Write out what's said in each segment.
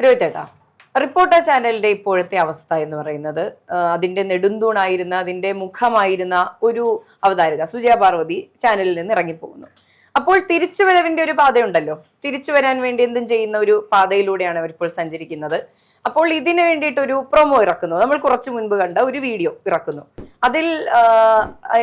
രോഹിതേട്ടാ, reporter ചാനലിന്റെ ഇപ്പോഴത്തെ അവസ്ഥ എന്ന് പറയുന്നത് അതിന്റെ നെടുന്തൂണായിരുന്ന, അതിന്റെ മുഖമായിരുന്ന ഒരു അവതാരിക സുജയ പാർവതി ചാനലിൽ നിന്ന് ഇറങ്ങിപ്പോകുന്നു. അപ്പോൾ തിരിച്ചുവരവിന്റെ ഒരു പാതയുണ്ടല്ലോ, തിരിച്ചു വരാൻ വേണ്ടി എന്തും ചെയ്യുന്ന ഒരു പാതയിലൂടെയാണ് അവരിപ്പോൾ സഞ്ചരിക്കുന്നത്. അപ്പോൾ ഇതിനു വേണ്ടിയിട്ട് ഒരു പ്രൊമോ ഇറക്കുന്നു. നമ്മൾ കുറച്ചു മുൻപ് കണ്ട ഒരു വീഡിയോ ഇറക്കുന്നു. അതിൽ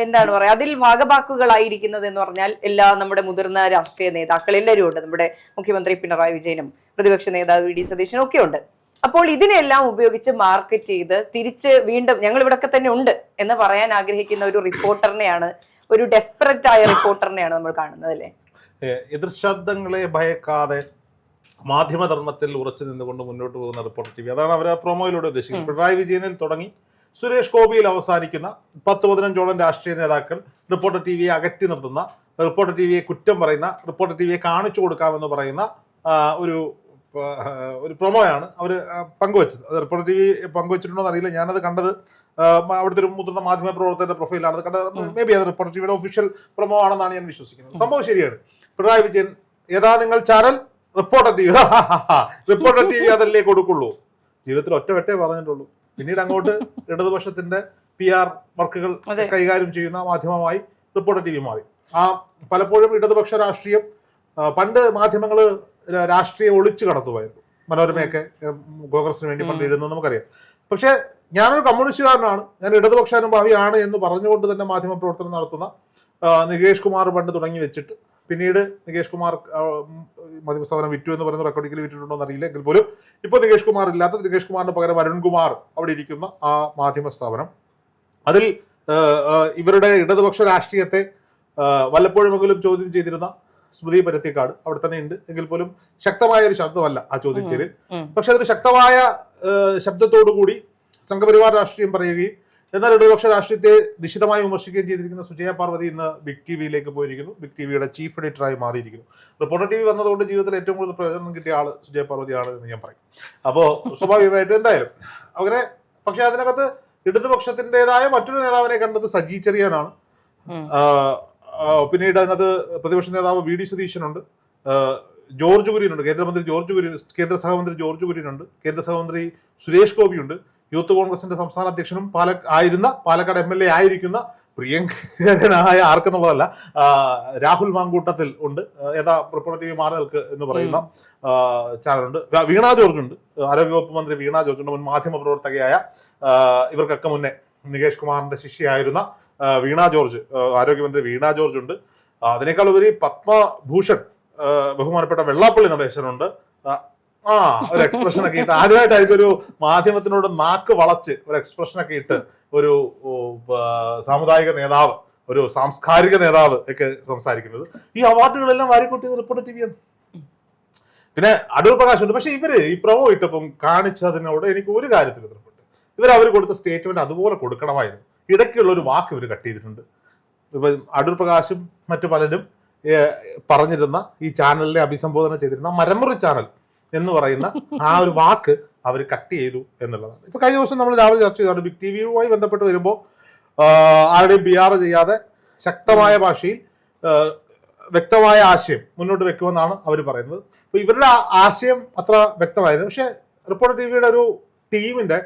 എന്താണ് പറയാ, അതിൽ ഭാഗഭാക്കുകളായിരിക്കുന്നത് എന്ന് പറഞ്ഞാൽ എല്ലാ നമ്മുടെ മുതിർന്ന രാഷ്ട്രീയ നേതാക്കൾ എല്ലാവരും ഉണ്ട്. നമ്മുടെ മുഖ്യമന്ത്രി പിണറായി വിജയനും പ്രതിപക്ഷ നേതാവ് വി ഡി സതീശനും ഒക്കെ ഉണ്ട്. അപ്പോൾ ഇതിനെല്ലാം ഉപയോഗിച്ച് മാർക്കറ്റ് ചെയ്ത് തിരിച്ച് വീണ്ടും ഞങ്ങൾ ഇവിടൊക്കെ തന്നെ ഉണ്ട് എന്ന് പറയാൻ ആഗ്രഹിക്കുന്ന ഒരു റിപ്പോർട്ടറിനെയാണ്, ഒരു ഡെസ്പറേറ്റ് ആയ റിപ്പോർട്ടറിനെയാണ് നമ്മൾ കാണുന്നത് അല്ലേ. എതിർശബ്ദങ്ങളെ ഭയക്കാതെ മാധ്യമധർമ്മത്തിൽ ഉറച്ചു നിന്നുകൊണ്ട് മുന്നോട്ട് പോകുന്ന റിപ്പോർട്ടർ ടി വി, അതാണ് അവർ പ്രൊമോയിലൂടെ ഉദ്ദേശിക്കുന്നത്. പിണറായി വിജയനിൽ തുടങ്ങി സുരേഷ് ഗോപിയിൽ അവസാനിക്കുന്ന 10-15ഓളം രാഷ്ട്രീയ നേതാക്കൾ റിപ്പോർട്ടർ ടി വിയെ അകറ്റി നിർത്തുന്ന, റിപ്പോർട്ടർ ടി വിയെ കുറ്റം പറയുന്ന, റിപ്പോർട്ടർ ടി വിയെ കാണിച്ചു കൊടുക്കാമെന്ന് പറയുന്ന ഒരു പ്രൊമോയാണ് അവർ പങ്കുവച്ചത്. അത് റിപ്പോർട്ടർ ടി വി പങ്കുവച്ചിട്ടുണ്ടോ എന്ന് അറിയില്ല. ഞാനത് കണ്ടത് അവിടുത്തെ ഒരു മുതിർന്ന മാധ്യമ പ്രവർത്തകരുടെ പ്രൊഫൈലാണ് കണ്ടത്. മേ ബി അത് റിപ്പോർട്ടർ ടി വിയുടെ ഒഫീഷ്യൽ പ്രൊമോ ആണെന്നാണ് ഞാൻ വിശ്വസിക്കുന്നത്. സംഭവം ശരിയാണ്. പിണറായി വിജയൻ, ഏതാ നിങ്ങൾ channel? Reporter TV. Reporter TV അതല്ലേ കൊടുക്കുള്ളൂ. ജീവിതത്തിൽ ഒറ്റ വെട്ടേ പറഞ്ഞിട്ടുള്ളൂ. പിന്നീട് അങ്ങോട്ട് ഇടതുപക്ഷത്തിന്റെ PR വർക്കുകൾ കൈകാര്യം ചെയ്യുന്ന മാധ്യമമായി റിപ്പോർട്ടർ ടി വി മാറി. പലപ്പോഴും ഇടതുപക്ഷ രാഷ്ട്രീയം, പണ്ട് മാധ്യമങ്ങൾ രാഷ്ട്രീയം ഒളിച്ചു കടത്തുമായിരുന്നു. മനോരമയൊക്കെ കോൺഗ്രസിന് വേണ്ടി പണ്ട് എഴുതുന്നത് നമുക്കറിയാം. പക്ഷേ ഞാനൊരു കമ്മ്യൂണിസ്റ്റുകാരനാണ്, ഞാൻ ഇടതുപക്ഷാനുഭാവിയാണ് എന്ന് പറഞ്ഞുകൊണ്ട് തന്നെ മാധ്യമ പ്രവർത്തനം നടത്തുന്ന നികേഷ് കുമാർ പണ്ട് തുടങ്ങി വെച്ചിട്ട്, പിന്നീട് നികേഷ് കുമാർ മാധ്യമസ്ഥാപനം വിറ്റു എന്ന് പറയുന്ന റെക്കോർഡിക്കൽ വിറ്റിട്ടുണ്ടോ എന്ന് അറിയില്ല. എങ്കിൽ പോലും ഇപ്പോൾ നികേഷ് കുമാർ ഇല്ലാത്ത, നികേഷ് കുമാറിന് പകരം അരുൺകുമാർ അവിടെ ഇരിക്കുന്ന ആ മാധ്യമ സ്ഥാപനം, അതിൽ ഇവരുടെ ഇടതുപക്ഷ രാഷ്ട്രീയത്തെ വല്ലപ്പോഴുമെങ്കിലും ചോദ്യം ചെയ്തിരുന്ന സ്മൃതി പരുത്തിക്കാട് അവിടെ തന്നെ ഉണ്ട്. എങ്കിൽ പോലും ശക്തമായ ഒരു ശബ്ദമല്ല ആ ചോദ്യം ചെയ്യലിൽ. പക്ഷെ അതൊരു ശക്തമായ ശബ്ദത്തോടു കൂടി സംഘപരിവാർ രാഷ്ട്രീയം പറയുകയും എന്നാൽ ഇടതുപക്ഷ രാഷ്ട്രീയത്തെ നിശിതമായി വിമർശിക്കുകയും ചെയ്തിരിക്കുന്ന സുജയ പാർവതി ഇന്ന് ബിഗ് ടി വിയിലേക്ക് പോയിരിക്കുന്നു. ബിഗ് ടി വിയുടെ ചീഫ് എഡിറ്ററായി മാറിയിരിക്കുന്നു. റിപ്പോർട്ടർ ടി വി വന്നതുകൊണ്ട് ജീവിതത്തിൽ ഏറ്റവും കൂടുതൽ പ്രയോജനം കിട്ടിയ ആള് സുജയ പാർവതിയാണ് എന്ന് ഞാൻ പറയും. അപ്പോൾ സ്വാഭാവികമായിട്ടും എന്തായാലും അങ്ങനെ, പക്ഷെ അതിനകത്ത് ഇടതുപക്ഷത്തിൻ്റെതായ മറ്റൊരു നേതാവിനെ കണ്ടത് സജി ചെറിയാനാണ്. പിന്നീട് അതിനകത്ത് പ്രതിപക്ഷ നേതാവ് വി ഡി സതീശനുണ്ട്, ജോർജ് കുര്യനുണ്ട്, കേന്ദ്രമന്ത്രി ജോർജ് കുര്യൻ, കേന്ദ്ര സഹമന്ത്രി ജോർജ് കുര്യനുണ്ട്, കേന്ദ്ര സഹമന്ത്രി സുരേഷ് ഗോപിയുണ്ട്, യൂത്ത് കോൺഗ്രസിന്റെ സംസ്ഥാന അധ്യക്ഷനും പാലക്കാട് MLA ആയിരിക്കുന്ന പ്രിയങ്കരനായ ആർക്കെന്നുള്ളതല്ല രാഹുൽ മാങ്കൂട്ടത്തിൽ ഉണ്ട്. ഏതാ റിപ്പോർട്ടർ ടി വി മാറി നിൽക്ക് എന്ന് പറയുന്ന ചാനലുണ്ട്. വീണ ജോർജ് ഉണ്ട്, ആരോഗ്യവകുപ്പ് മന്ത്രി വീണ ജോർജ് ഉണ്ട്, മുൻ മാധ്യമ പ്രവർത്തകയായ, ഇവർക്കൊക്കെ മുന്നേ നികേഷ് കുമാറിന്റെ ശിഷ്യയായിരുന്ന വീണ ജോർജ്, ആരോഗ്യമന്ത്രി വീണ ജോർജ് ഉണ്ട്. അതിനേക്കാൾ ഉപരി പത്മഭൂഷൺ ബഹുമാനപ്പെട്ട വെള്ളാപ്പള്ളി നടേശനുണ്ട്. ഒരു എക്സ്പ്രഷൻ ഒക്കെ ഇട്ട് ആദ്യമായിട്ടായിരിക്കും ഒരു മാധ്യമത്തിനോട് നാക്ക് വളച്ച് ഒരു എക്സ്പ്രഷൻ ഒക്കെ ഇട്ട് ഒരു സാമുദായിക നേതാവ്, ഒരു സാംസ്കാരിക നേതാവ് ഒക്കെ സംസാരിക്കുന്നത്. ഈ അവാർഡുകളെല്ലാം വാരിക്കൂട്ടിയത് റിപ്പോർട്ടർ ടി വിയാണ്. പിന്നെ അടൂർ പ്രകാശ് ഉണ്ട്. പക്ഷെ ഇവര് ഈ പ്രൊമോ ഇട്ടപ്പം കാണിച്ചതിനോട് എനിക്ക് ഒരു കാര്യത്തിൽ എതിർപ്പുണ്ട്. അവർ കൊടുത്ത സ്റ്റേറ്റ്മെന്റ് അതുപോലെ കൊടുക്കണമായിരുന്നു. ഇടയ്ക്കുള്ള ഒരു വാക്ക് ഇവർ കട്ട് ചെയ്തിട്ടുണ്ട്. ഇപ്പൊ അടൂർ പ്രകാശും മറ്റു പലരും പറഞ്ഞിരുന്ന ഈ ചാനലിനെ അഭിസംബോധന ചെയ്തിരുന്ന മരമുറി ചാനൽ എന്ന് പറയുന്ന ആ ഒരു വാക്ക് അവർ കട്ട് ചെയ്തു എന്നുള്ളതാണ്. ഇപ്പൊ കഴിഞ്ഞ ദിവസം നമ്മൾ രാവിലെ ചർച്ച ചെയ്താണ്. ബിഗ് ടി വിയുമായി ബന്ധപ്പെട്ട് വരുമ്പോൾ ആരുടെയും PR ചെയ്യാതെ ശക്തമായ ഭാഷയിൽ വ്യക്തമായ ആശയം മുന്നോട്ട് വെക്കുമെന്നാണ് അവർ പറയുന്നത്. അപ്പൊ ഇവരുടെ ആശയം അത്ര വ്യക്തമായിരുന്നു. പക്ഷെ റിപ്പോർട്ടർ ടി വിയുടെ ഒരു ടീമിന്റെ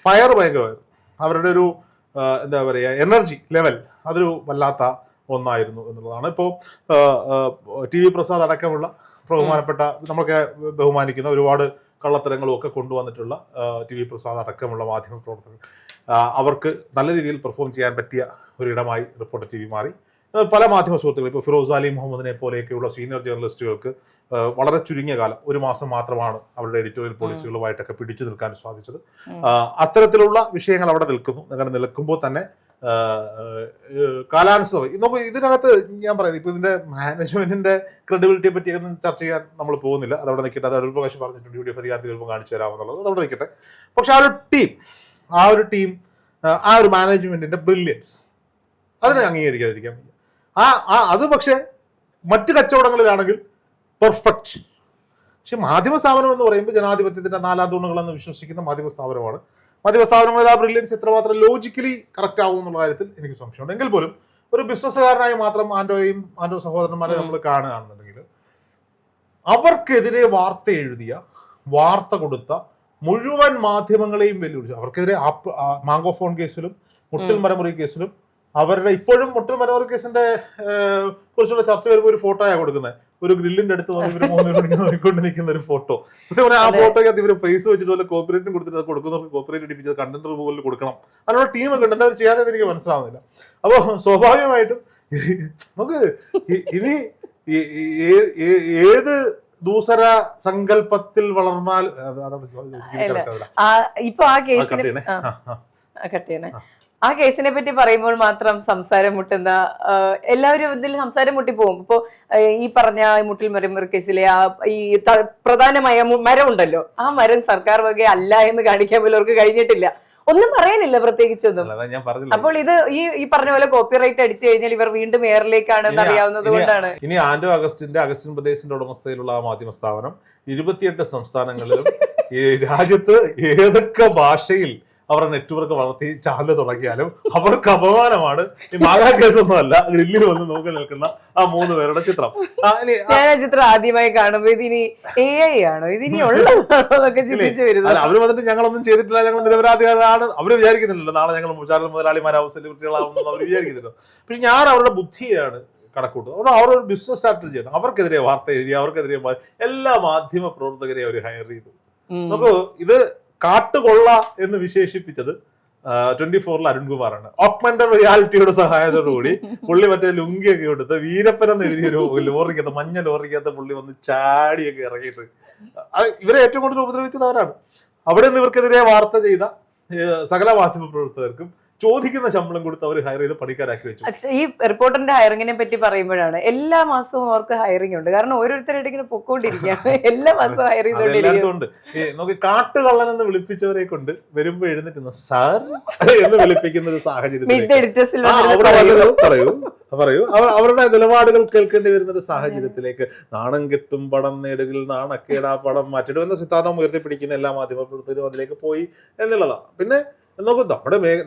ഫയർ ഭയങ്കരമായിരുന്നു. അവരുടെ ഒരു എന്താ പറയുക, എനർജി ലെവൽ അതൊരു വല്ലാത്ത ഒന്നായിരുന്നു എന്നുള്ളതാണ്. ഇപ്പോൾ TV പ്രസാദ് അടക്കമുള്ള ബഹുമാനപ്പെട്ട, നമ്മളൊക്കെ ബഹുമാനിക്കുന്ന ഒരുപാട് കള്ളത്തരങ്ങളും ഒക്കെ കൊണ്ടുവന്നിട്ടുള്ള TV പ്രസാദ് അടക്കമുള്ള മാധ്യമ പ്രവർത്തകർ, അവർക്ക് നല്ല രീതിയിൽ പെർഫോം ചെയ്യാൻ പറ്റിയ ഒരിടമായി റിപ്പോർട്ടർ ടി വി മാറി. പല മാധ്യമ സുഹൃത്തുക്കൾ, ഇപ്പോൾ ഫിറോസ് അലി മുഹമ്മദിനെ പോലെയൊക്കെയുള്ള സീനിയർ ജേർണലിസ്റ്റുകൾക്ക് വളരെ ചുരുങ്ങിയ കാലം, ഒരു മാസം മാത്രമാണ് അവരുടെ എഡിറ്റോറിയൽ പോളിസികളുമായിട്ടൊക്കെ പിടിച്ചു നിൽക്കാൻ സാധിച്ചത്. അത്തരത്തിലുള്ള വിഷയങ്ങൾ അവിടെ നിൽക്കുന്നു. അങ്ങനെ നിൽക്കുമ്പോൾ തന്നെ കാലാനുസൃതം നമുക്ക് ഇതിനകത്ത് ഞാൻ പറയുന്നത്, ഇപ്പൊ ഇതിന്റെ മാനേജ്മെന്റിന്റെ ക്രെഡിബിലിറ്റിയെ പറ്റിയൊന്നും ചർച്ച ചെയ്യാൻ നമ്മൾ പോകുന്നില്ല. അതവിടെ നിൽക്കട്ടെ. അത് അടൂർ പ്രകാശ് പറഞ്ഞിട്ടുണ്ട് UDF അധികാരത്തിൽ വരുമ്പോൾ കാണിച്ചു തരാമെന്നുള്ളത്, അതവിടെ നിൽക്കട്ടെ. പക്ഷെ ആ ഒരു ടീം ആ ഒരു മാനേജ്മെന്റിന്റെ ബ്രില്യൻസ് അതിനെ അംഗീകരിക്കാതിരിക്കാൻ വയ്യ. അത് പക്ഷെ മറ്റു കച്ചവടങ്ങളിലാണെങ്കിൽ പെർഫെക്റ്റ്. പക്ഷെ മാധ്യമ സ്ഥാപനം എന്ന് പറയുമ്പോൾ ജനാധിപത്യത്തിന്റെ 4 തൂണുകളെന്ന് വിശ്വസിക്കുന്ന മാധ്യമ സ്ഥാപനമാണ്. മാധ്യമ സ്ഥാപനങ്ങളിൽ ആ ബ്രില്യൻസ് എത്രമാത്രം ലോജിക്കലി കറക്റ്റ് ആവും എന്നുള്ള കാര്യത്തിൽ എനിക്ക് സംശയമുണ്ട്. എങ്കിൽ പോലും ഒരു ബിസിനസ്സുകാരനായി മാത്രം ആൻഡോ സഹോദരന്മാരെ നമ്മൾ കാണുകയാണെന്നുണ്ടെങ്കിൽ അവർക്കെതിരെ വാർത്ത എഴുതിയ വാർത്ത കൊടുത്ത മുഴുവൻ മാധ്യമങ്ങളെയും വെല്ലുവിളിച്ചു. അവർക്കെതിരെ മാംഗോ ഫോൺ കേസിലും മുട്ടിൽ മരമുറി കേസിലും അവരുടെ ഇപ്പോഴും മുട്ടിൽ മരമുറി കേസിന്റെ കുറിച്ചുള്ള ചർച്ച വരുമ്പോൾ ഒരു ഫോട്ടോയാണ് കൊടുക്കുന്നത്. ഒരു ഗ്രില്ലിന്റെ അടുത്ത് വന്ന് ഇവർ 3 മണിക്ക് നോക്കിക്കൊണ്ട് നിൽക്കുന്ന ഒരു ഫോട്ടോ. സത്യം പറഞ്ഞാൽ ആ ഫോട്ടോയ്ക്കകത്ത് ഇവർ ഫേസ് വെച്ചിട്ട് വല്ല കോപ്പറേറ്റും കൊടുത്തിട്ട് അത് കൊടുക്കുന്നവർക്ക് കോപ്പറേറ്റ് അടിപ്പിച്ചത് കണ്ടന്റ് റിമൂവൽ കൊടുക്കണം. അതിനുള്ള ടീമൊക്കെ ഉണ്ട്. എന്താ അവർ ചെയ്യാതെ എനിക്ക് മനസ്സിലാവുന്നില്ല. അപ്പോൾ സ്വാഭാവികമായിട്ടും നമുക്ക് ഇനി ഏത് ദൂസര സങ്കല്പത്തിൽ വളർന്നാൽ ഇപ്പൊ ആ കേസിനെ ആ കേസിനെ പറ്റി പറയുമ്പോൾ മാത്രം സംസാരം മുട്ടുന്ന എല്ലാവരും ഇതിൽ സംസാരം മുട്ടിപ്പോകും. ഇപ്പോ ഈ പറഞ്ഞ മുട്ടിൽ മരമുറി കേസിലെ ഈ പ്രധാനമായ മരം ഉണ്ടല്ലോ, ആ മരം സർക്കാർ വക അല്ല എന്ന് കാണിക്കാൻ പോലും അവർക്ക് കഴിഞ്ഞിട്ടില്ല. ഒന്നും പറയാനില്ല പ്രത്യേകിച്ചൊന്നും. അപ്പോൾ ഇത് ഈ പറഞ്ഞ പോലെ കോപ്പിറൈറ്റ് അടിച്ചു കഴിഞ്ഞാൽ ഇവർ വീണ്ടും എയറിലേക്കാണെന്ന് അറിയാവുന്നത് കൊണ്ടാണ്. ഇനി ആൻഡ്രോ അഗസ്റ്റിൻ പ്രദേശിന്റെ ഉടമസ്ഥയിലുള്ള ആ മാധ്യമ സ്ഥാപനം 28 സംസ്ഥാനങ്ങളിലും ഈ രാജ്യത്ത് ഏതൊക്കെ ഭാഷയിൽ അവരുടെ നെറ്റ്വർക്ക് വളർത്തി ചാനൽ തുടങ്ങിയാലും അവർക്ക് അപമാനമാണ്. ഈ മാഗാ കേസൊന്നും അല്ല, ഗ്രില്ലിൽ വന്ന് നോക്കി നിൽക്കുന്ന ആ 3 പേരുടെ ചിത്രം. ഞാൻ ആ ചിത്രം ആദ്യമായി കാണുമ്പോ ഇതിനി AI ആണോ, ഇതിനി ഉള്ളതാണോ എന്നൊക്കെ ചിന്തിച്ചു വരുന്നത്. അവര് വന്നിട്ട് ഞങ്ങളൊന്നും ചെയ്തിട്ടില്ല, ഞങ്ങൾ നിരപരാധികളാണ് അവര് വിചാരിക്കുന്നില്ലല്ലോ. നാളെ ഞങ്ങൾ ചാനൽ മുതലാളിമാരാവും, സെലിബ്രിറ്റികളാവുമെന്ന് അവർ വിചാരിക്കുന്നില്ല. പക്ഷെ ഞാൻ അവരുടെ ബുദ്ധിയാണ് കണക്കൂട്ടുന്നത്. അവരൊരു ബിസിനസ് സ്ട്രാറ്റജിയാണ്. അവർക്കെതിരെ വാർത്ത എഴുതി, അവർക്കെതിരെ എല്ലാ മാധ്യമ പ്രവർത്തകരെ അവർ ഹയർ ചെയ്തു. നോക്കൂ, ഇത് കാട്ടുകൊള്ള എന്ന് വിശേഷിപ്പിച്ചത് 24 അരുൺകുമാറാണ്. ഓഗ്മെന്റഡ് റിയാലിറ്റിയുടെ സഹായത്തോടുകൂടി പുള്ളി മറ്റേ ലുങ്കിയൊക്കെ എടുത്ത് വീരപ്പൻ എന്ന് എഴുതിയൊരു ലോറിക്കകത്ത്, മഞ്ഞ ലോറിക്കകത്ത് പുള്ളി വന്ന് ചാടിയൊക്കെ ഇറങ്ങിയിട്ട് ഇവരെ ഏറ്റവും കൂടുതൽ ഉപദ്രവിച്ചത് അവരാണ്. അവിടെ നിന്ന് ഇവർക്കെതിരെ വാർത്ത ചെയ്ത സകല മാധ്യമ പ്രവർത്തകർക്കും ചോദിക്കുന്ന ശമ്പളം കൊടുത്ത് അവർ ഹയർ ചെയ്ത് പണിക്കാരാക്കി വെച്ചു. ഈ റിപ്പോർട്ടറിന്റെ ഹയറിങ്ങിനെ പറ്റി പറയുമ്പോഴാണ് എല്ലാ മാസവും അവർക്ക് ഹയറിംഗ് ഉണ്ട്. കാരണം ഓരോരുത്തരുടെ ഇങ്ങനെ പൊക്കോണ്ടിരിക്കുകയാണ്. എല്ലാ മാസവും ഹയർ ചെയ്തോണ്ടിരിക്കുന്നുണ്ട്. നോക്കി, കാട്ടുകള്ളൻ എന്ന് വിളിപ്പിച്ചവരെ കൊണ്ട് വരുമ്പോ എഴുന്നിട്ട് സാർ എന്ന് വിളിപ്പിക്കുന്ന ഒരു സാഹചര്യം പറയൂ അവരുടെ നിലപാടുകൾ കേൾക്കേണ്ടി വരുന്ന ഒരു സാഹചര്യത്തിലേക്ക് നാണം കെട്ടും പണം നേടുകിൽ നാണക്കേടാ പണം മാറ്റിടും എന്ന സിദ്ധാന്തം ഉയർത്തിപ്പിടിക്കുന്ന എല്ലാ മാധ്യമ പ്രവർത്തകരും അതിലേക്ക് പോയി എന്നുള്ളതാണ്. പിന്നെ നോക്കൂ,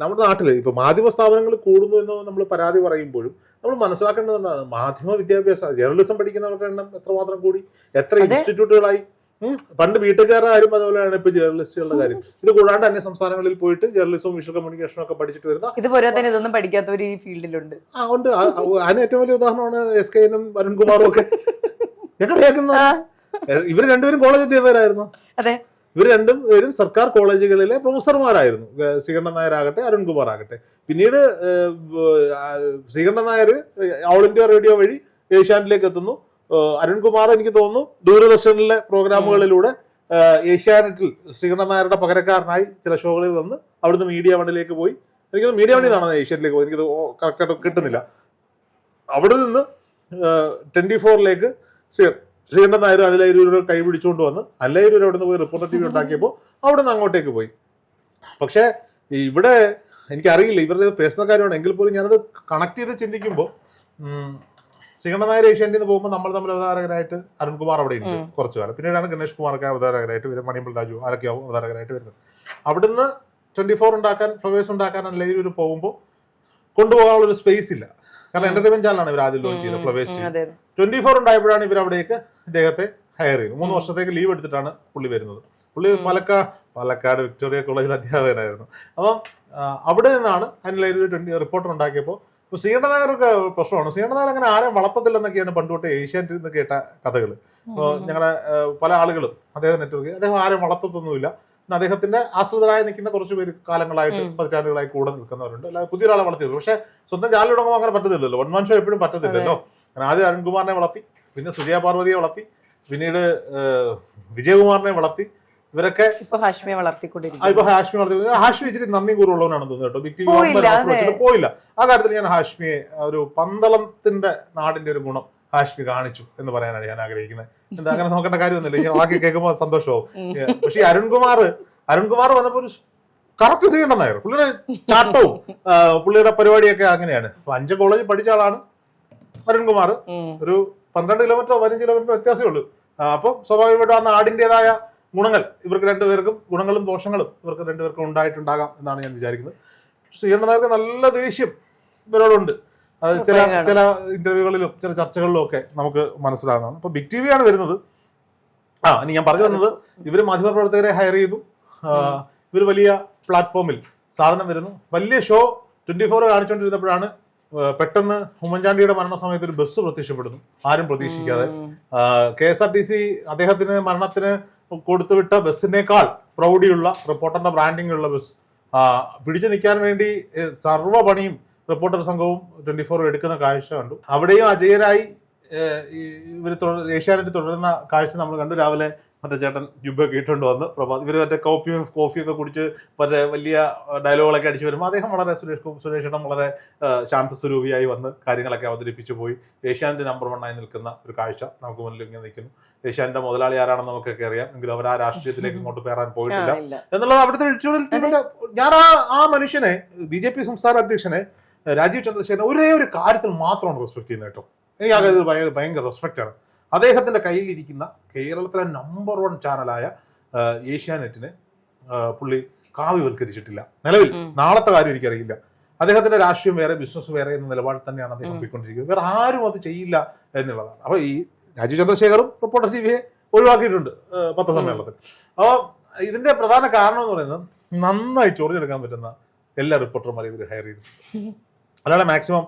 നമ്മുടെ നാട്ടിൽ ഇപ്പൊ മാധ്യമ സ്ഥാപനങ്ങൾ കൂടുന്നു എന്ന് നമ്മൾ പരാതി പറയുമ്പോഴും നമ്മൾ മനസ്സിലാക്കേണ്ടതുകൊണ്ടാണ് മാധ്യമ വിദ്യാഭ്യാസം, ജേർണലിസം പഠിക്കുന്നവരുടെ എണ്ണം എത്രമാത്രം കൂടി, എത്ര ഇൻസ്റ്റിറ്റ്യൂട്ടുകളായി. പണ്ട് വീട്ടുകാരായാലും അതുപോലെയാണ് ഇപ്പൊ ജേർണലിസ്റ്റുകളുടെ കാര്യം. ഇത് കൂടാണ്ട് അന്യ സംസ്ഥാനങ്ങളിൽ പോയിട്ട് ജേർണലിസവും വിഷ്വൽ കമ്മ്യൂണിക്കേഷനും ഒക്കെ പഠിച്ചിട്ട് വരുന്ന ഇതൊന്നും പഠിക്കാത്തവർ ഈ ഫീൽഡിലുണ്ട്. ഉണ്ട്. അതിന് ഏറ്റവും വലിയ ഉദാഹരണമാണ് SKN-ഉം അരുൺകുമാറും ഒക്കെ. ഞാൻ കളിയാക്കുന്ന ഇവര് രണ്ടുപേരും കോളേജ് അധ്യാപകരായിരുന്നു. ഇവർ രണ്ടുപേരും സർക്കാർ കോളേജുകളിലെ പ്രൊഫസർമാരായിരുന്നു. ശ്രീകണ്ഠൻ നായർ ആകട്ടെ, അരുൺകുമാർ ആകട്ടെ. പിന്നീട് Sreekantan Nair all India radio വഴി ഏഷ്യാനെറ്റിലേക്ക് എത്തുന്നു. അരുൺകുമാർ എനിക്ക് തോന്നുന്നു ദൂരദർശനിലെ പ്രോഗ്രാമുകളിലൂടെ ഏഷ്യാനെറ്റിൽ ശ്രീകണ്ഠൻ നായരുടെ പകരക്കാരനായി ചില ഷോകളിൽ വന്ന് അവിടുന്ന് മീഡിയ വണ്ണിലേക്ക് പോയി. എനിക്കത് മീഡിയ വണ്ണിൽ നിന്നാണ് ഏഷ്യാനെറ്റിലേക്ക് പോയി, എനിക്കത് കറക്റ്റായിട്ട് കിട്ടുന്നില്ല. അവിടെ നിന്ന് 24ലേക്ക് ശ്രീകണ്ഠൻ നായർ അനിലൂർ കൈ പിടിച്ചുകൊണ്ട് വന്ന് അനിലൂർ അവിടെ നിന്ന് പോയി റിപ്പോർട്ടർ TV ഉണ്ടാക്കിയപ്പോൾ അവിടെ നിന്ന് അങ്ങോട്ടേക്ക് പോയി. പക്ഷേ ഇവിടെ എനിക്കറിയില്ല ഇവരുടെ പേഴ്സണൽ കാര്യമാണ്, എങ്കിൽ പോലും ഞാനത് കണക്ട് ചെയ്ത് ചിന്തിക്കുമ്പോൾ ശ്രീകണ്ഠൻ നായർ ഏഷ്യാനെറ്റിൽ നിന്ന് പോകുമ്പോൾ നമ്മൾ തമ്മിൽ അവതാരകരായിട്ട് അരുൺകുമാർ അവിടെ ഉണ്ട് കുറച്ചു കാലം. പിന്നീടാണ് ഗണേഷ് കുമാറൊക്കെ അവതാരകരായിട്ട് വരും, മണിയമ്പൾ രാജു ആരൊക്കെ അവതാരകരായിട്ട് വരുന്നത്. അവിടുന്ന് 24 ഉണ്ടാക്കാൻ, ഫ്ലവേഴ്സ് ഉണ്ടാക്കാൻ അനിലൂർ പോകുമ്പോൾ കൊണ്ടുപോകാനുള്ളൊരു സ്പേസ് ഇല്ല. കാരണം എന്റർടൈൻമെന്റ് ചാനലാണ് ഇവർ ആദ്യം ലോഞ്ച് ചെയ്തത്, ഫ്ലവേഴ്സ്. 24 ഉണ്ടായപ്പോഴാണ് ഇവർ അവിടേക്ക് ഇദ്ദേഹത്തെ ഹയർ ചെയ്തത്. 3 വർഷത്തേക്ക് ലീവ് എടുത്തിട്ടാണ് പുള്ളി വരുന്നത്. പുള്ളി പാലക്കാട് വിക്ടോറിയ കോളേജിൽ അധ്യാപകനായിരുന്നു. അപ്പം അവിടെ നിന്നാണ് അനിലൂർ റിപ്പോർട്ടർ ഉണ്ടാക്കിയപ്പോൾ ശ്രീകണ്ഠൻ നായർക്ക് പ്രശ്നമാണ്. ശ്രീകണ്ഠൻ നായർ അങ്ങനെ ആരും വളർത്തത്തില്ലെന്നൊക്കെയാണ് പണ്ടുതൊട്ട് ഏഷ്യാനെറ്റിൽ നിന്ന് കേട്ട കഥകൾ. ഞങ്ങളുടെ പല ആളുകളും അദ്ദേഹം നെറ്റ്വർക്ക് അദ്ദേഹം ആരും വളർത്തത്തൊന്നുമില്ല. അദ്ദേഹത്തിന്റെ ആശ്രിതരായി നിൽക്കുന്ന കുറച്ച് പേര് കാലങ്ങളായിട്ട് പതിറ്റാണ്ടുകളായി കൂടെ നിൽക്കുന്നവരുണ്ട്. അല്ലാതെ പുതിയൊരാളെ വളർത്തിയുള്ളൂ. പക്ഷെ സ്വന്തം ചാനൽ തുടങ്ങുമ്പോൾ അങ്ങനെ പറ്റത്തില്ലല്ലോ. 1 man show എപ്പോഴും പറ്റത്തില്ലല്ലോ. ആദ്യം അരുൺകുമാറിനെ വളർത്തി, പിന്നെ സുജയ പാർവതിയെ വളർത്തി, പിന്നീട് വിജയകുമാറിനെ വളർത്തി. ഇവരൊക്കെ ഇപ്പൊ ഹാഷ്മി വളർത്തി. ഹാഷ്മി ഇച്ചിരി നന്ദി കൂറുള്ളവനാണെന്ന് തോന്നുന്നു കേട്ടോ. ബിഗ് ടി പോയില്ല. ആ കാര്യത്തിൽ ഞാൻ ഹാഷ്മിയെ ഒരു പന്തളത്തിന്റെ നാടിന്റെ ഒരു ഗുണം ഹാഷ്മി കാണിച്ചു എന്ന് പറയാനാണ് ഞാൻ ആഗ്രഹിക്കുന്നത്. എന്താ അങ്ങനെ നോക്കേണ്ട കാര്യമൊന്നുമില്ല, ഞാൻ ബാക്കി കേൾക്കുമ്പോൾ സന്തോഷമാവും. പക്ഷെ ഈ അരുൺകുമാർ വന്നപ്പോ ഒരു കറക്റ്റ് ശ്രീകണ്ഠൻ നായർ, പുള്ളിയുടെ ചാട്ടവും പുള്ളിയുടെ പരിപാടിയൊക്കെ അങ്ങനെയാണ്. 5 കോളേജ് പഠിച്ച ആളാണ് അരുൺകുമാർ. ഒരു 12 കിലോമീറ്ററോ 15 കിലോമീറ്ററോ വ്യത്യാസമേ ഉള്ളൂ. അപ്പം സ്വാഭാവികമായിട്ടും ആ നാടിൻ്റെതായ ഗുണങ്ങൾ ഇവർക്ക് രണ്ടുപേർക്കും, ഗുണങ്ങളും ദോഷങ്ങളും ഇവർക്ക് രണ്ടുപേർക്കും ഉണ്ടായിട്ടുണ്ടാകാം എന്നാണ് ഞാൻ വിചാരിക്കുന്നത്. ശ്രീകണ്ഠൻ നായർക്ക് നല്ല ദേഷ്യം ഇവരോടുണ്ട്. അത് ചില ഇന്റർവ്യൂകളിലും ചില ചർച്ചകളിലും ഒക്കെ നമുക്ക് മനസ്സിലാകുന്നതാണ്. ഇപ്പൊ ബിഗ് TV ആണ് വരുന്നത്. ഇനി ഞാൻ പറഞ്ഞു വന്നത്, ഇവര് മാധ്യമപ്രവർത്തകരെ ഹയർ ചെയ്തു, ഇവർ വലിയ പ്ലാറ്റ്ഫോമിൽ സാധനം വരുന്നു. വലിയ ഷോ 24 കാണിച്ചുകൊണ്ടിരുന്നപ്പോഴാണ് പെട്ടെന്ന് ഉമ്മൻചാണ്ടിയുടെ മരണസമയത്ത് ഒരു ബസ് പ്രത്യക്ഷപ്പെടുന്നു, ആരും പ്രതീക്ഷിക്കാതെ. KSRTC അദ്ദേഹത്തിന് മരണത്തിന് കൊടുത്തുവിട്ട ബസ്സിനേക്കാൾ പ്രൗഢിയുള്ള റിപ്പോർട്ടറിന്റെ ബ്രാൻഡിംഗ് ഉള്ള ബസ് പിടിച്ചു നിൽക്കാൻ വേണ്ടി സർവ്വ പണിയും റിപ്പോർട്ടർ സംഘവും 24 എടുക്കുന്ന കാഴ്ച കണ്ടു. അവിടെയും അജയരായി ഇവർ ഏഷ്യാനെറ്റ് തുടരുന്ന കാഴ്ച നമ്മൾ കണ്ടു. രാവിലെ മറ്റേ ചേട്ടൻ ജുബൊക്കെ ഇട്ടുകൊണ്ട് വന്ന് ഇവർ മറ്റേ കോഫിയൊക്കെ കുടിച്ച് മറ്റേ വലിയ ഡയലോഗുകളൊക്കെ അടിച്ചു വരുമ്പോൾ അദ്ദേഹം വളരെ സുരേഷ് ചേട്ടൻ വളരെ ശാന്തസ്വരൂപിയായി വന്ന് കാര്യങ്ങളൊക്കെ അവതരിപ്പിച്ചു പോയി. ഏഷ്യാനെറ്റ് നമ്പർ 1 ആയി നിൽക്കുന്ന ഒരു കാഴ്ച നമുക്ക് മുന്നിൽ ഇങ്ങനെ നിൽക്കുന്നു. ഏഷ്യാനെറ്റ് മുതലാളി ആരാണെന്ന് നമുക്കൊക്കെ അറിയാം, എങ്കിലും അവർ ആ രാഷ്ട്രീയത്തിലേക്ക് ഇങ്ങോട്ട് പേറാൻ പോയിട്ടില്ല എന്നുള്ളത് അവിടുത്തെ വിഷ്വൽ ടീമിന്റെ. ഞാൻ ആ മനുഷ്യനെ, BJP സംസ്ഥാന അധ്യക്ഷനെ രാജീവ് ചന്ദ്രശേഖരനെ ഒരേ ഒരു കാര്യത്തിൽ മാത്രമാണ് റെസ്പെക്ട് ചെയ്യുന്നത് കേട്ടോ. എനിക്ക് ആ കാര്യത്തിൽ ഭയങ്കര റെസ്പെക്റ്റാണ്. അദ്ദേഹത്തിന്റെ കയ്യിലിരിക്കുന്ന കേരളത്തിലെ നമ്പർ 1 ചാനലായ ഏഷ്യാനെറ്റിനെ പുള്ളി കാവ്യവൽക്കരിച്ചിട്ടില്ല നിലവിൽ. നാളത്തെ കാര്യം എനിക്കറിയില്ല. അദ്ദേഹത്തിന്റെ രാഷ്ട്രീയം വേറെ, ബിസിനസ് വേറെ എന്ന നിലപാടിൽ തന്നെയാണ് അദ്ദേഹം പോയിക്കൊണ്ടിരിക്കുന്നത്. വേറെ ആരും അത് ചെയ്യില്ല എന്നുള്ളതാണ്. അപ്പൊ ഈ രാജീവ് ചന്ദ്രശേഖറും റിപ്പോർട്ടർ TVയെ ഒഴിവാക്കിയിട്ടുണ്ട് പത്രസമ്മേളനത്തിൽ. അപ്പോൾ ഇതിന്റെ പ്രധാന കാരണം എന്ന് പറയുന്നത് നന്നായി ചൊറിഞ്ഞെടുക്കാൻ പറ്റുന്ന എല്ലാ റിപ്പോർട്ടർമാരെയും ഇവർ ഹയർ ചെയ്തു. അല്ലാതെ മാക്സിമം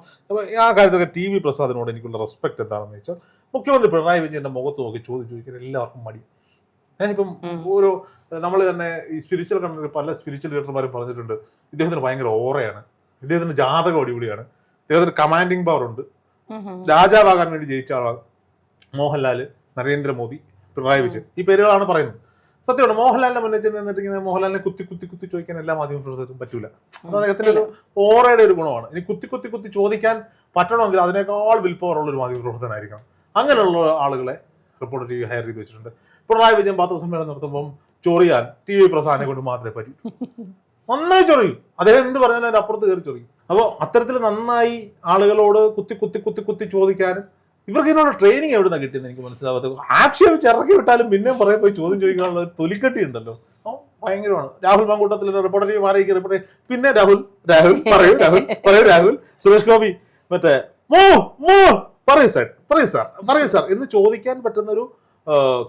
ആ കാര്യത്തൊക്കെ TV പ്രസാദിനോട് എനിക്കുള്ള റെസ്പെക്ട് എന്താണെന്ന് വെച്ചാൽ, മുഖ്യമന്ത്രി പിണറായി വിജയന്റെ മുഖത്ത് നോക്കി ചോദിക്കാൻ എല്ലാവർക്കും മടി. ഇപ്പം ഓരോ നമ്മൾ തന്നെ ഈ സ്പിരിച്വൽ കണ്ടിട്ട് പല സ്പിരിച്വൽ ലീഡർമാരും പറഞ്ഞിട്ടുണ്ട്, ഇദ്ദേഹത്തിന് ഭയങ്കര ഓറയാണ്, ഇദ്ദേഹത്തിന് ജാതകം അടിപൊളിയാണ്, ഇദ്ദേഹത്തിന് കമാൻഡിങ് പവർ ഉണ്ട്, രാജാവാകാൻ വേണ്ടി ജയിച്ച ആളാണ് മോഹൻലാല്, നരേന്ദ്രമോദി, പിണറായി വിജയൻ, ഈ പേരുകളാണ് പറയുന്നത്. സത്യമാണ്, മോഹൻലാലിന്റെ മുന്നിൽ ചെന്ന് നിന്നിട്ട് ഇങ്ങനെ മോഹൻലാലിനെ കുത്തി ചോദിക്കാൻ എല്ലാ മാധ്യമപ്രവർത്തകർക്കും പറ്റൂല. അത് അദ്ദേഹത്തിന്റെ ഒരു ഓറയുടെ ഒരു ഗുണമാണ്. ഇനി കുത്തി ചോദിക്കാൻ പറ്റണമെങ്കിൽ അതിനേക്കാൾ വിൽ പവർ ഉള്ള ഒരു മാധ്യമപ്രവർത്തകനായിരിക്കണം. അങ്ങനെയുള്ള ആളുകളെ റിപ്പോർട്ടർ TV ഹയർ ചെയ്ത് വെച്ചിട്ടുണ്ട്. പിണറായി വിജയൻ പത്രസമ്മേളനം നടത്തുമ്പം ചൊറിയാൻ TV പ്രസാദിനെ കൊണ്ട് മാത്രമേ പറ്റൂ. നന്നായി ചൊറിയും, അദ്ദേഹം എന്ത് പറഞ്ഞാലും അതിന്റെ അപ്പുറത്ത് കയറി ചൊറിയും. അപ്പോൾ അത്തരത്തിൽ നന്നായി ആളുകളോട് കുത്തി ചോദിക്കാനും ഇവർക്ക് ഇതിനുള്ള ട്രെയിനിങ് എവിടെ നിന്നാണ് കിട്ടിയെന്ന് എനിക്ക് മനസ്സിലാവാത്തത്. ആക്ഷേപിച്ച് ഇറക്കി വിട്ടാലും പിന്നെയും പറയാൻ പോയി ചോദ്യം ചോദിക്കാനുള്ള ഒരു തൊലിക്കട്ടി ഉണ്ടല്ലോ, ഭയങ്കരമാണ്. രാഹുൽ മാങ്കൂട്ടത്തിൽ റിപ്പോർട്ടർ TV മാറിയിരിക്കും, റിപ്പോർട്ടർ പിന്നെ രാഹുൽ സുരേഷ് ഗോപി മറ്റേ പറയൂ സാർ എന്ന് ചോദിക്കാൻ പറ്റുന്ന ഒരു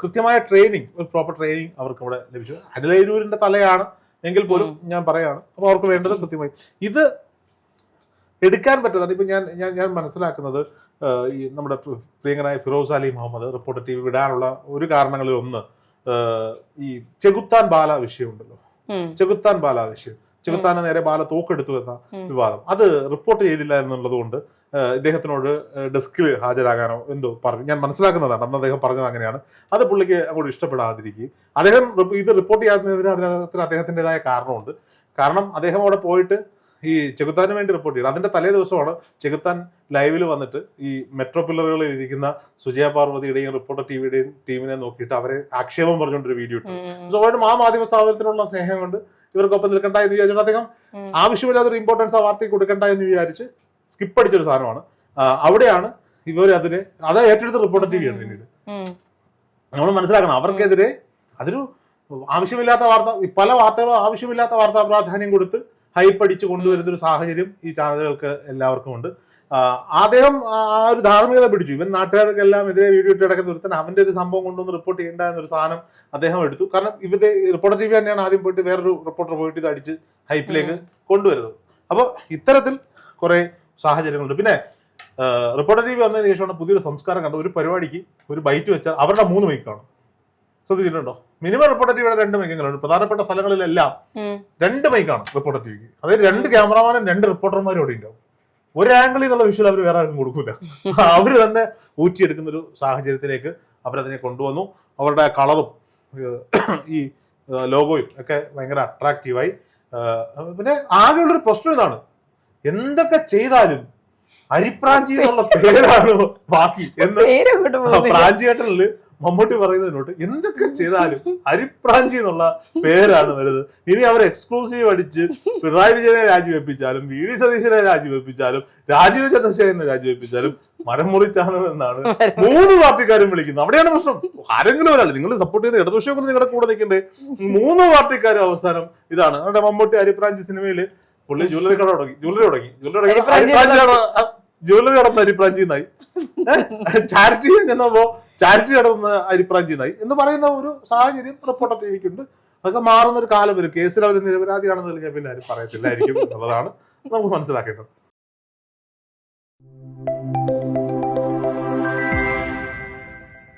കൃത്യമായ ട്രെയിനിങ്, ഒരു പ്രോപ്പർ ട്രെയിനിങ് അവർക്ക് ഇവിടെ ലഭിച്ചു. അനിലൂരിന്റെ തലയാണ് എങ്കിൽ പോലും ഞാൻ പറയാണ്. അപ്പോൾ അവർക്ക് വേണ്ടത് കൃത്യമായി ഇത് എടുക്കാൻ പറ്റുന്നത്. ഇപ്പം ഞാൻ മനസ്സിലാക്കുന്നത് ഈ നമ്മുടെ പ്രിയങ്കനായ ഫിറോസ് അലി മുഹമ്മദ് റിപ്പോർട്ടർ TV വിടാനുള്ള ഒരു കാരണങ്ങളിൽ ഒന്ന് ഈ ചെകുത്താൻ ബാല വിഷയമുണ്ടല്ലോ, ചെകുത്താന് നേരെ ബാല തോക്കെടുത്തു എന്ന വിവാദം, അത് റിപ്പോർട്ട് ചെയ്തില്ല എന്നുള്ളത് കൊണ്ട് ഇദ്ദേഹത്തിനോട് ഡെസ്കിൽ ഹാജരാകാനോ എന്തോ പറഞ്ഞു, ഞാൻ മനസ്സിലാക്കുന്നതാണ്. അന്ന് അദ്ദേഹം പറഞ്ഞത് അങ്ങനെയാണ്. അത് പുള്ളിക്ക് അങ്ങോട്ട് ഇഷ്ടപ്പെടാതിരിക്കുകയും അദ്ദേഹം ഇത് റിപ്പോർട്ട് ചെയ്യാത്തതിന് അതിനകത്ത് അദ്ദേഹത്തിൻ്റെതായ കാരണമുണ്ട്. കാരണം അദ്ദേഹം അവിടെ പോയിട്ട് ഈ ചെകുത്താന് വേണ്ടി റിപ്പോർട്ട് ചെയ്യണം. അതിന്റെ തലേ ദിവസമാണ് ചെകുത്താൻ ലൈവിൽ വന്നിട്ട് ഈ മെട്രോ പില്ലറുകളിൽ ഇരിക്കുന്ന സുജയ പാർവതിയുടെയും റിപ്പോർട്ടർ TVയുടെയും ടീമിനെ നോക്കിയിട്ട് അവരെ ആക്ഷേപം പറഞ്ഞുകൊണ്ടൊരു വീഡിയോ ഇട്ടു. സ്വാഭാവികമായിട്ടും ആ മാധ്യമ സ്ഥാപനത്തിനുള്ള സ്നേഹം കൊണ്ട് ഇവർക്കൊപ്പം നിൽക്കണ്ട എന്ന് വിചാരിച്ചിട്ട് അദ്ദേഹം ആവശ്യമില്ലാത്തൊരു ഇമ്പോർട്ടൻസ് ആ വാർത്തയ്ക്ക് കൊടുക്കണ്ട എന്ന് വിചാരിച്ച് സ്കിപ്പ് അടിച്ചൊരു സാധനമാണ്. അവിടെയാണ് ഇവർ അത് ഏറ്റെടുത്ത് റിപ്പോർട്ടർ TVയാണ് പിന്നീട്. നമ്മൾ മനസ്സിലാക്കണം, അവർക്കെതിരെ അതൊരു ആവശ്യമില്ലാത്ത വാർത്ത, പല വാർത്തകളും ആവശ്യമില്ലാത്ത വാർത്താ പ്രാധാന്യം കൊടുത്ത് ഹൈപ്പടിച്ച് കൊണ്ടുവരുന്ന ഒരു സാഹചര്യം ഈ ചാനലുകൾക്ക് എല്ലാവർക്കും ഉണ്ട്. അദ്ദേഹം ആ ഒരു ധാർമ്മികത പിടിച്ചു. ഇവൻ നാട്ടുകാർക്കെല്ലാം എതിരെ വീഡിയോ ഇട്ട് കിടക്കുന്ന ഒരുത്തൻ അവന്റെ ഒരു സംഭവം കൊണ്ടൊന്ന് റിപ്പോർട്ട് ചെയ്യേണ്ട എന്നൊരു സാധനം അദ്ദേഹം എടുത്തു. കാരണം ഇവരുടെ റിപ്പോർട്ടർ TV തന്നെയാണ് ആദ്യം പോയിട്ട് വേറൊരു റിപ്പോർട്ടർ പോയിട്ട് ഇത് അടിച്ച് ഹൈപ്പിലേക്ക് കൊണ്ടുവരുന്നത്. അപ്പോൾ ഇത്തരത്തിൽ കുറെ സാഹചര്യങ്ങളുണ്ട്. പിന്നെ റിപ്പോർട്ടർ TV വന്നതിന് ശേഷമാണ് പുതിയൊരു സംസ്കാരം കണ്ടത്. ഒരു പരിപാടിക്ക് ഒരു ബൈറ്റ് വെച്ചാൽ അവരുടെ 3 മൈക്കാണ്. ശ്രദ്ധിച്ചിട്ടുണ്ടോ? മിനിമം റിപ്പോർട്ടർ TVയുടെ 2 മൈക്കുകളുണ്ട്. പ്രധാനപ്പെട്ട സ്ഥലങ്ങളിലെല്ലാം 2 മൈക്കാണ് റിപ്പോർട്ടർ TVക്ക്. അതായത് 2 ക്യാമറമാനും 2 റിപ്പോർട്ടർമാരും അവിടെ ഉണ്ടാവും. ഒരു ആംഗിളിൽ നിന്നുള്ള വിഷ്വൽ അവർ വേറെ ആർക്കും കൊടുക്കൂല. അവര് തന്നെ ഊറ്റിയെടുക്കുന്ന ഒരു സാഹചര്യത്തിലേക്ക് അവരതിനെ കൊണ്ടുവന്നു. അവരുടെ കളറും ഈ ലോഗോയും ഒക്കെ ഭയങ്കര അട്രാക്റ്റീവായി. പിന്നെ ആകെയുള്ളൊരു പ്രശ്നം ഇതാണ്, എന്തൊക്കെ ചെയ്താലും അരിപ്രാഞ്ചി എന്നുള്ള പേരാണ് ബാക്കി എന്ന് പ്രാഞ്ചിയേട്ടനില് മമ്മൂട്ടി പറയുന്നതിനോട്ട് എന്തൊക്കെ ചെയ്താലും അരിപ്രാഞ്ചി എന്നുള്ള പേരാണ് വരുന്നത്. ഇനി അവർ എക്സ്ക്ലൂസീവ് അടിച്ച് പിണറായി വിജയനെ രാജിവെപ്പിച്ചാലും VD സതീശനെ രാജിവെപ്പിച്ചാലും രാജീവ് ചന്ദ്രശേഖരനെ രാജിവെപ്പിച്ചാലും മരം മുറിച്ചാണ് എന്നാണ് 3 പാർട്ടിക്കാരും വിളിക്കുന്നത്. അവിടെയാണ് പ്രശ്നം. ആരെങ്കിലും ഒരാൾ നിങ്ങൾ സപ്പോർട്ട് ചെയ്യുന്ന ഇടതുപക്ഷം നിങ്ങളുടെ കൂടെ നിൽക്കണ്ടേ? 3 പാർട്ടിക്കാരും അവസാനം ഇതാണ്. അവിടെ മമ്മൂട്ടി അരിപ്രാഞ്ചി സിനിമയില് പുള്ളി ജ്വല്ലറി തുടങ്ങി ജ്വല്ലറി കടന്ന് അരിപ്രാഞ്ചി എന്നായി. ചാരിറ്റി ചെന്നപ്പോ ചാരിറ്റി നടത്തുന്ന അഭിപ്രായം ചെയ്യുന്നതായി എന്ന് പറയുന്ന ഒരു സാഹചര്യം റിപ്പോർട്ടർ ടിവിക്കുണ്ട്. അതൊക്കെ മാറുന്ന ഒരു കാലം വരും. കേസിൽ അവർ നിരപരാധിയാണെന്ന് ഞാൻ പിന്നെ ആരും പറയത്തില്ലായിരിക്കും എന്നുള്ളതാണ് നമുക്ക് മനസ്സിലാക്കേണ്ടത്.